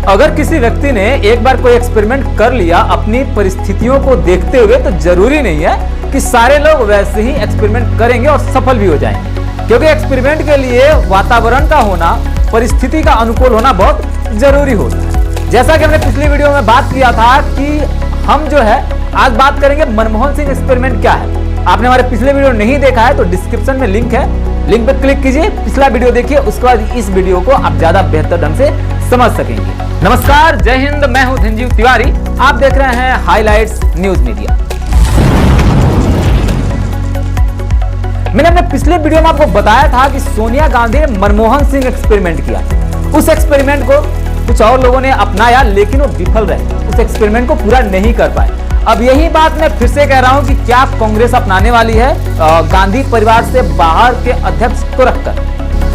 अगर किसी व्यक्ति ने एक बार कोई एक्सपेरिमेंट कर लिया अपनी परिस्थितियों को देखते हुए, तो जरूरी नहीं है कि सारे लोग वैसे ही एक्सपेरिमेंट करेंगे और सफल भी हो जाएंगे, क्योंकि एक्सपेरिमेंट के लिए वातावरण का होना, परिस्थिति का अनुकूल होना बहुत जरूरी होता है। जैसा कि हमने पिछली वीडियो में बात किया था कि हम जो है आज बात करेंगे मनमोहन सिंह एक्सपेरिमेंट क्या है। आपने हमारे पिछले वीडियो नहीं देखा है तो डिस्क्रिप्शन में लिंक है, लिंक पर क्लिक कीजिए, पिछला वीडियो देखिए, उसके बाद इस वीडियो को आप ज्यादा बेहतर ढंग से समझ सकेंगे। नमस्कार, जय हिंद, मैं हूं धनजीव तिवारी, आप देख रहे हैं हाइलाइट्स न्यूज मीडिया। मैंने अपने पिछले वीडियो में आपको बताया था कि सोनिया गांधी ने मनमोहन सिंह एक्सपेरिमेंट किया। उस एक्सपेरिमेंट को कुछ और लोगों ने अपनाया, लेकिन वो विफल रहे, उस एक्सपेरिमेंट को पूरा नहीं कर पाए। अब यही बात मैं फिर से कह रहा हूं कि क्या कांग्रेस अपनाने वाली है गांधी परिवार से बाहर के अध्यक्ष को रखकर।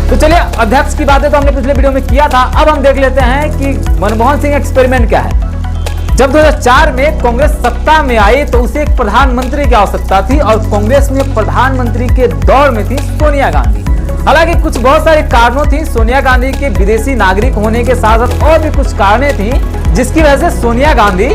तो चलिए, अध्यक्ष की बातें तो हमने पिछले वीडियो में किया था, अब हम देख लेते हैं कि मनमोहन सिंह एक्सपेरिमेंट क्या है। जब 2004 में कांग्रेस सत्ता में आई तो उसे एक प्रधानमंत्री की आवश्यकता थी और कांग्रेस में प्रधानमंत्री के दौर में थी सोनिया गांधी। हालांकि कुछ बहुत सारे कारणों थी, सोनिया गांधी के विदेशी नागरिक होने के साथ साथ और भी कुछ कारणें थी जिसकी वजह से सोनिया गांधी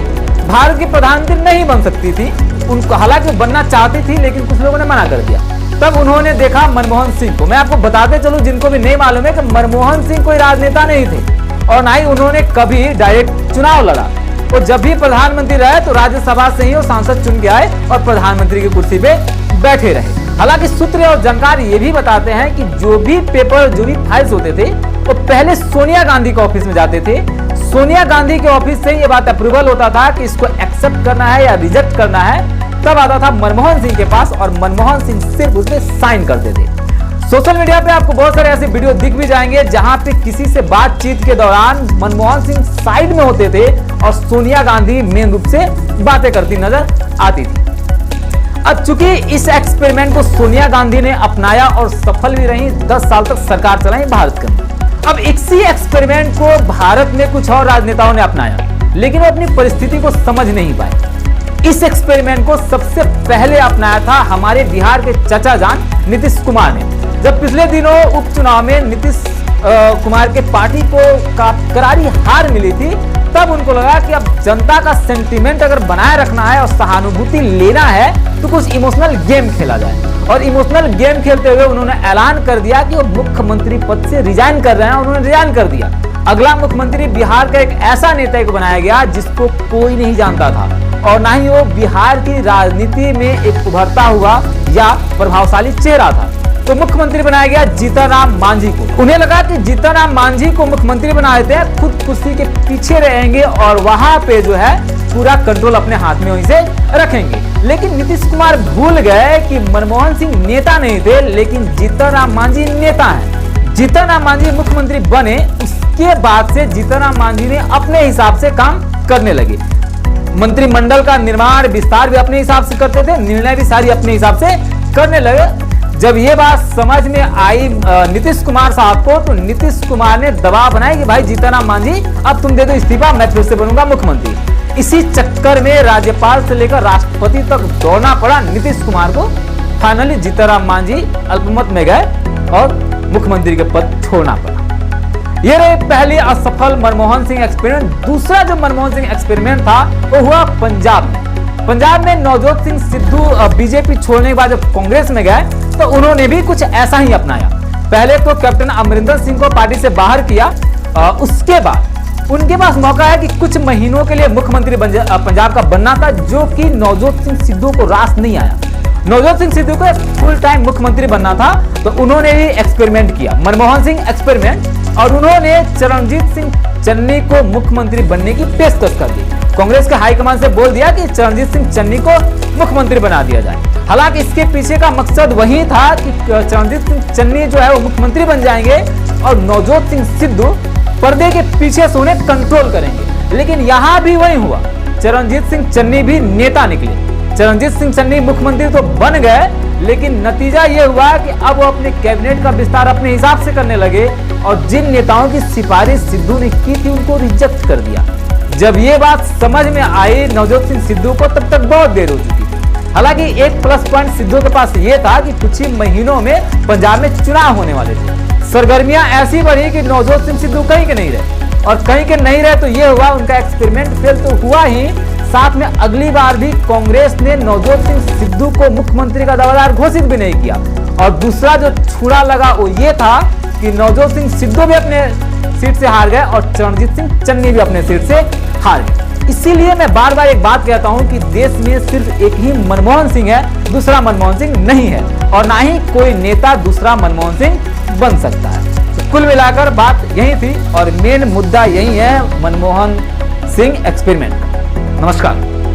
भारत की प्रधानमंत्री नहीं बन सकती थी। उनको हालांकि बनना चाहती थी, लेकिन कुछ लोगों ने मना कर दिया। तब उन्होंने देखा मनमोहन सिंह को। मैं आपको बताते चलूं, जिनको भी नहीं मालूम है कि मनमोहन सिंह कोई राजनेता नहीं थे और ना ही उन्होंने कभी डायरेक्ट चुनाव लड़ा। और जब भी प्रधानमंत्री रहे तो राज्यसभा से ही वो सांसद चुन के आए और प्रधानमंत्री की कुर्सी पे बैठे रहे। हालांकि सूत्र और जानकार ये भी बताते हैं कि जो भी पेपर, जो भी फाइल्स होते थे, वो पहले सोनिया गांधी के ऑफिस में जाते थे। सोनिया गांधी के ऑफिस से ये बात अप्रूवल होता था कि इसको एक्सेप्ट करना है या रिजेक्ट करना है, तब आता था मनमोहन सिंह के पास और मनमोहन सिंह सिर्फ उसमें साइन करते थे। सोशल मीडिया पे आपको बहुत सारे ऐसे वीडियो दिख भी जाएंगे जहां पे किसी से बातचीत के दौरान मनमोहन सिंह साइड में होते थे और सोनिया गांधी मेन रूप से बातें करती नजर आती थी। अब चूंकि इस एक्सपेरिमेंट को सोनिया गांधी ने अपनाया और सफल भी रही, 10 साल तक सरकार चलाई भारत के अंदर। अब इसी एक्सपेरिमेंट को भारत में कुछ और राजनेताओं ने अपनाया, लेकिन वो अपनी परिस्थिति को समझ नहीं पाए। इस एक्सपेरिमेंट को सबसे पहले अपनाया था हमारे बिहार के चाचा जान नीतीश कुमार ने। जब पिछले दिनों उपचुनाव में नीतीश कुमार के पार्टी को करारी हार मिली थी, तब उनको लगा कि अब जनता का सेंटीमेंट अगर बनाए रखना है और सहानुभूति लेना है तो कुछ इमोशनल गेम खेला जाए। और इमोशनल गेम खेलते हुए उन्होंने ऐलान कर दिया कि वो मुख्यमंत्री पद से रिजाइन कर रहे हैं, और उन्होंने रिजाइन कर दिया। अगला मुख्यमंत्री बिहार का एक ऐसा नेता को बनाया गया जिसको कोई नहीं जानता था और ना ही वो बिहार की राजनीति में एक उभरता हुआ या प्रभावशाली चेहरा था। तो मुख्यमंत्री बनाया गया जीतन राम मांझी को। उन्हें लगा कि जीतन राम मांझी को मुख्यमंत्री बना देते हैं, खुद कुर्सी के पीछे रहेंगे और वहां पे जो है पूरा कंट्रोल अपने हाथ में वहीं से रखेंगे। लेकिन नीतीश कुमार भूल गए कि मनमोहन सिंह नेता नहीं थे, लेकिन जीतन राम मांझी नेता हैं। जीतन राम मांझी मुख्यमंत्री बने, उसके बाद से जीतन राम मांझी ने अपने हिसाब से काम करने लगे। मंत्रिमंडल का निर्माण विस्तार भी अपने हिसाब से करते थे, निर्णय भी सारी अपने हिसाब से करने लगे। जब ये बात समझ में आई नीतीश कुमार साहब को, तो नीतीश कुमार ने दबाव बनाया कि भाई जीतन राम मांझी अब तुम दे दो इस्तीफा, मैं फिर से बनूंगा मुख्यमंत्री। इसी चक्कर में राज्यपाल से लेकर राष्ट्रपति तक दौड़ना पड़ा नीतीश कुमार को। फाइनली जीतन राम मांझी अल्पमत में गए और मुख्यमंत्री के पद छोड़ना पड़ा। ये रही पहली असफल मनमोहन सिंह एक्सपेरिमेंट। दूसरा जो मनमोहन सिंह एक्सपेरिमेंट था वो हुआ पंजाब में। पंजाब में नवजोत सिंह सिद्धू बीजेपी छोड़ने के बाद जब कांग्रेस में गए तो उन्होंने भी कुछ ऐसा ही अपनाया। पहले तो कैप्टन अमरिंदर सिंह को पार्टी से बाहर किया, उसके बाद उनके पास मौका है कि कुछ महीनों के लिए मुख्यमंत्री पंजाब का बनना था, जो कि नवजोत सिंह सिद्धू को रास नहीं आया। नवजोत सिंह सिद्धू को फुल टाइम मुख्यमंत्री बनना था, तो उन्होंने ही एक्सपेरिमेंट किया, मनमोहन सिंह एक्सपेरिमेंट, और उन्होंने चरणजीत सिंह चन्नी को मुख्यमंत्री बनने की पेशकश कर दी। कांग्रेस के हाईकमान से बोल दिया कि चरणजीत सिंह चन्नी को मुख्यमंत्री बना दिया जाए। हालांकि इसके पीछे का मकसद वही था कि चरणजीत सिंह चन्नी जो है वो मुख्यमंत्री बन जाएंगे और नवजोत सिंह सिद्धू पर्दे के पीछे से उन्हें कंट्रोल करेंगे। लेकिन यहाँ भी वही हुआ, चरणजीत सिंह चन्नी भी नेता निकले। चरणजीत सिंह चन्नी मुख्यमंत्री तो बन गए, लेकिन नतीजा ये हुआ कि अब वो अपने कैबिनेट का विस्तार अपने हिसाब से करने लगे और जिन नेताओं की सिफारिश सिद्धू ने की थी उनको रिजेक्ट कर दिया। जब ये बात समझ में आई नवजोत सिंह सिद्धू को, तब तक बहुत देर हो चुकी। हालांकि एक प्लस पॉइंट सिद्धू के पास ये था कि कुछ ही महीनों में पंजाब में चुनाव होने वाले थे। सरगर्मियां ऐसी बढ़ी कि नवजोत सिंह सिद्धू कहीं के नहीं रहे। और कहीं के नहीं रहे तो ये हुआ, उनका एक्सपेरिमेंट फेल तो हुआ ही, साथ में अगली बार भी कांग्रेस ने नवजोत सिंह सिद्धू को मुख्यमंत्री का दावेदार घोषित भी नहीं किया। और दूसरा जो छुरा लगा वो ये था कि नवजोत सिंह सिद्धू भी अपने सीट से हार गए और चरणजीत सिंह चन्नी भी अपने सीट से हार गए। इसीलिए मैं बार बार एक बात कहता हूं कि देश में सिर्फ एक ही मनमोहन सिंह है, दूसरा मनमोहन सिंह नहीं है, और ना ही कोई नेता दूसरा मनमोहन सिंह बन सकता है। तो कुल मिलाकर बात यही थी और मेन मुद्दा यही है मनमोहन सिंह एक्सपेरिमेंट का। नमस्कार।